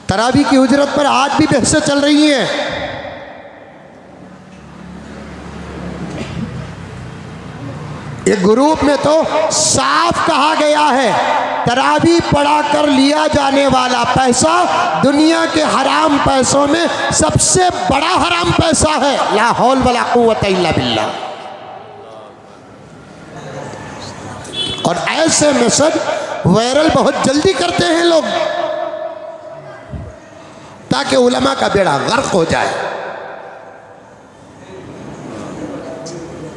तरावी की उजरत पर आज भी बहसें चल रही हैं। एक ग्रुप में तो साफ कहा गया है तरावी पढ़ा कर लिया जाने वाला पैसा दुनिया के हराम पैसों में सबसे बड़ा हराम पैसा है। ला हौल वला कुव्वता इल्ला बिल्लाह। और ऐसे मैसेज वायरल बहुत जल्दी करते हैं लोग ताकि उलमा का बेड़ा गर्क हो जाए।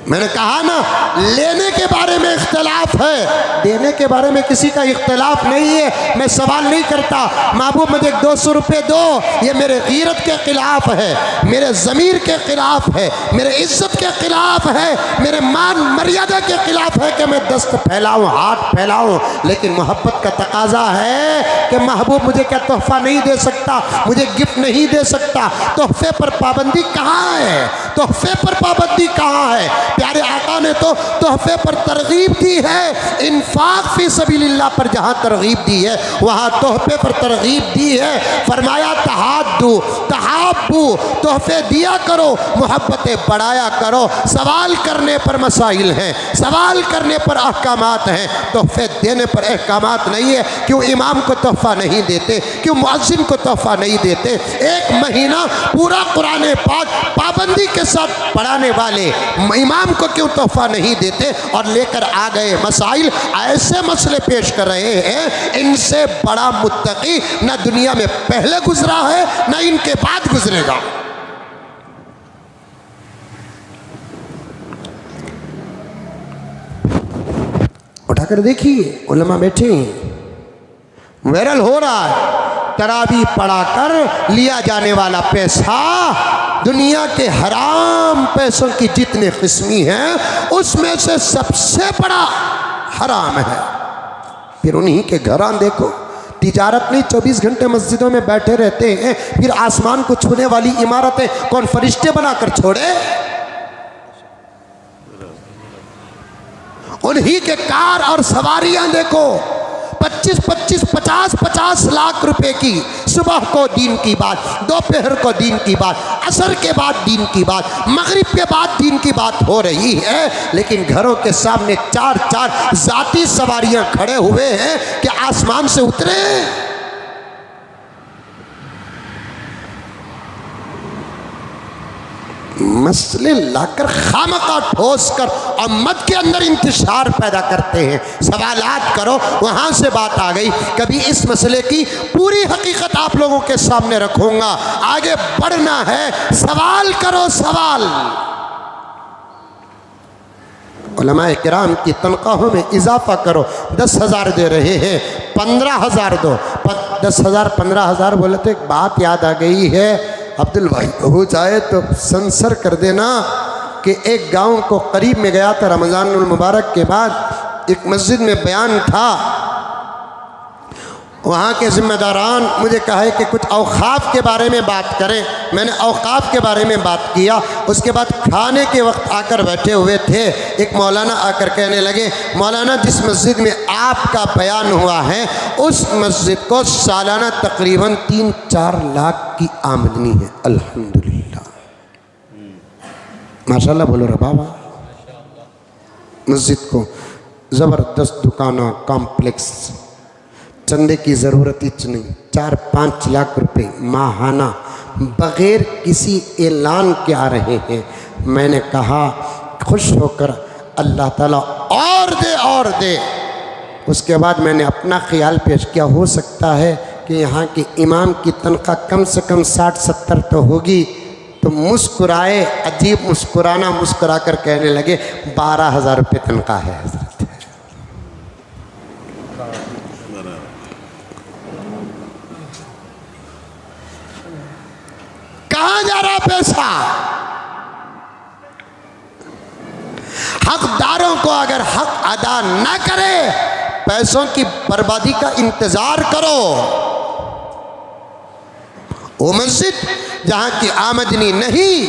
मैंने कहा ना, लेने के बारे में इख्तलाफ है, देने के बारे में किसी का इख्तलाफ नहीं है। मैं सवाल नहीं करता महबूब मुझे 200 रुपये दो, ये मेरे गीरत के खिलाफ है, मेरे ज़मीर के खिलाफ है, मेरे इज्जत के खिलाफ है, मेरे मान मर्यादा के खिलाफ है कि मैं दस्त फैलाऊं, हाथ फैलाऊं। लेकिन मोहब्बत का तकाजा है कि महबूब मुझे क्या तोहफ़ा नहीं दे सकता, मुझे गिफ्ट नहीं दे सकता। तोहफे पर पाबंदी कहाँ है? तोहफे पर पाबंदी कहाँ है? प्यारे आका ने तो तोहफे पर तरगीब दी है। इन्फाक फी सबीलिल्लाह पर जहाँ तरगीब दी है वहाँ तोहफे पर तरगीब दी है। फरमाया तहाद्दू तहाब्बू, तोहफे दिया करो, मोहब्बतें बढ़ाया करो। सवाल करने पर मसाइल हैं, सवाल करने पर अहकामात हैं, तोहफे देने पर अहकामात नहीं है। क्यों इमाम को तोहफा नहीं देते? क्यों मुअज्जिन को तोहफा नहीं देते? एक महीना पूरा कुरान पाक पाबंदी के साथ पढ़ाने वाले इमाम को क्यों तोहफा नहीं देते? और लेकर आ गए मसाइल, ऐसे मसले पेश कर रहे हैं, इनसे बड़ा मुत्तकी न दुनिया में पहले गुजरा है न इनके बाद गुजरेगा। उठाकर देखिए, उलमा बैठे हैं, वायरल हो रहा है तरावी पढ़ाकर लिया जाने वाला पैसा दुनिया के हराम पैसों की जितने किस्में हैं उसमें से सबसे बड़ा हराम है। फिर उन्हीं के घरां देखो, तिजारत नहीं, 24 घंटे मस्जिदों में बैठे रहते हैं। फिर आसमान को छूने वाली इमारतें कौन फरिश्ते बनाकर छोड़े? उन्हीं के कार और सवारियां देखो, 25-25, 50-50 लाख रुपए की। सुबह को दीन की बात, दोपहर को दीन की बात, असर के बाद दीन की बात, मगरिब के बाद दीन की बात हो रही है। लेकिन घरों के सामने 4-4 जाती सवारियां खड़े हुए हैं कि आसमान से उतरे। मसले लाकर खामखा ठोस कर और मत के अंदर इंतशार पैदा करते हैं। सवालात करो, वहाँ से बात आ गई। कभी इस मसले की पूरी हकीकत आप लोगों के सामने रखूँगा। आगे बढ़ना है, सवाल करो, सवाल। उलमाए किराम की तनख्वाहों में इजाफा करो। 10,000 दे रहे हैं, 15,000 दो। 10,000 15,000 बोले तो एक बात याद आ गई है, अब्दुल भाई हो जाए तो सेंसर कर देना कि एक गांव को करीब में गया था रमज़ानुल मुबारक के बाद। एक मस्जिद में बयान था, वहाँ के ज़िम्मेदारान मुझे कहा है कि कुछ औक़ाफ़ के बारे में बात करें। मैंने औक़ाफ़ के बारे में बात किया। उसके बाद खाने के वक्त आकर बैठे हुए थे, एक मौलाना आकर कहने लगे, मौलाना जिस मस्जिद में आपका बयान हुआ है उस मस्जिद को सालाना तकरीबन 3-4 लाख की आमदनी है। अल्हम्दुलिल्लाह, माशाल्लाह बोलो रे बाबा। मस्जिद को ज़बरदस्त दुकाना कॉम्प्लेक्स, चंदे की ज़रूरत ही नहीं, 4-5 लाख रुपए माहाना बग़ैर किसी ऐलान के आ रहे हैं। मैंने कहा खुश होकर अल्लाह ताला और दे। उसके बाद मैंने अपना ख्याल पेश किया, हो सकता है कि यहाँ के इमाम की तनख्वाह कम से कम 60-70 तो होगी। तो मुस्कुराए, अजीब मुस्कुराना, मुस्कुरा कर कहने लगे 12,000 रुपये तनख्वाह है हज़रत। कहाँ जा रहा पैसा? हकदारों को अगर हक अदा न करे, पैसों की बर्बादी का इंतजार करो। वो मस्जिद जहाँ की आमदनी नहीं,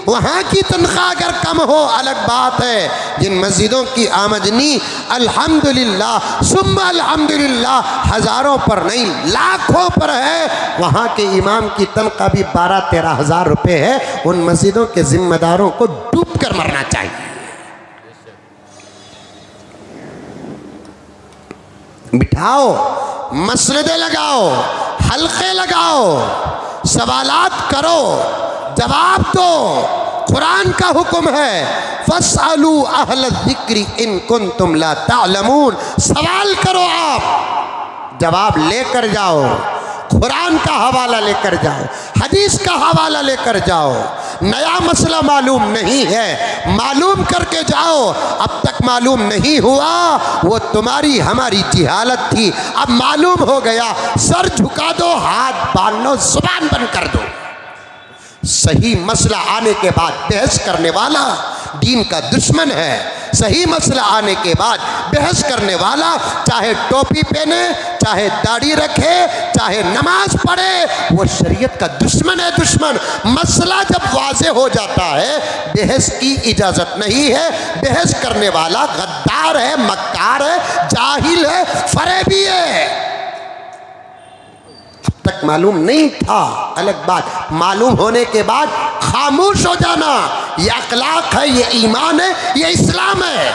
वहाँ की तनख्वाह अगर कम हो अलग बात है। जिन मस्जिदों की आमदनी अल्हम्दुलिल्लाह सुम्मा अल्हम्दुलिल्लाह हज़ारों पर नहीं लाखों पर है, वहाँ के इमाम की तनख्वाह भी 12-13 हज़ार रुपये है। उन मस्जिदों के जिम्मेदारों को डूब कर मरना चाहिए। बिठाओ, मसजिदें लगाओ, हल्के लगाओ, सवालात करो, जवाब दो। कुरान का हुक्म है फस्अलू अहल ज़िक्री इन कुंतुम ला तालमून। सवाल करो, आप जवाब लेकर जाओ, कुरान का हवाला लेकर जाओ, हदीस का हवाला लेकर जाओ। नया मसला मालूम नहीं है, मालूम करके जाओ। अब तक मालूम नहीं हुआ, वो तुम्हारी हमारी जिहालत थी। अब मालूम हो गया, सर झुका दो, हाथ बांध लो, जुबान बंद कर दो। सही मसला आने के बाद बहस करने वाला दीन का दुश्मन है। सही मसला आने के बाद बहस करने वाला चाहे टोपी पहने, चाहे दाढ़ी रखे, चाहे नमाज पढ़े, वो शरीयत का दुश्मन है, दुश्मन। मसला जब वाज़े हो जाता है, बहस की इजाज़त नहीं है। बहस करने वाला गद्दार है, मक्कार है, जाहिल है, फरेबी है। तक मालूम नहीं था, अलग बात। मालूम होने के बाद खामोश हो जाना, ये अखलाक है, ये ईमान है, ये इस्लाम है।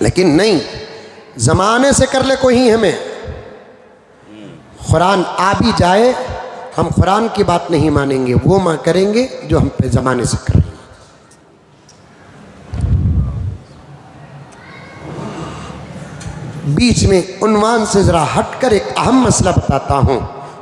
लेकिन नहीं, ज़माने से कर ले कोई हमें। कुरान आ भी जाए, हम कुरान की बात नहीं मानेंगे, वो माँ करेंगे जो हम पे ज़माने से कर रहे हैं। बीच में उन्वान से ज़रा हटकर एक अहम मसला बताता हूँ।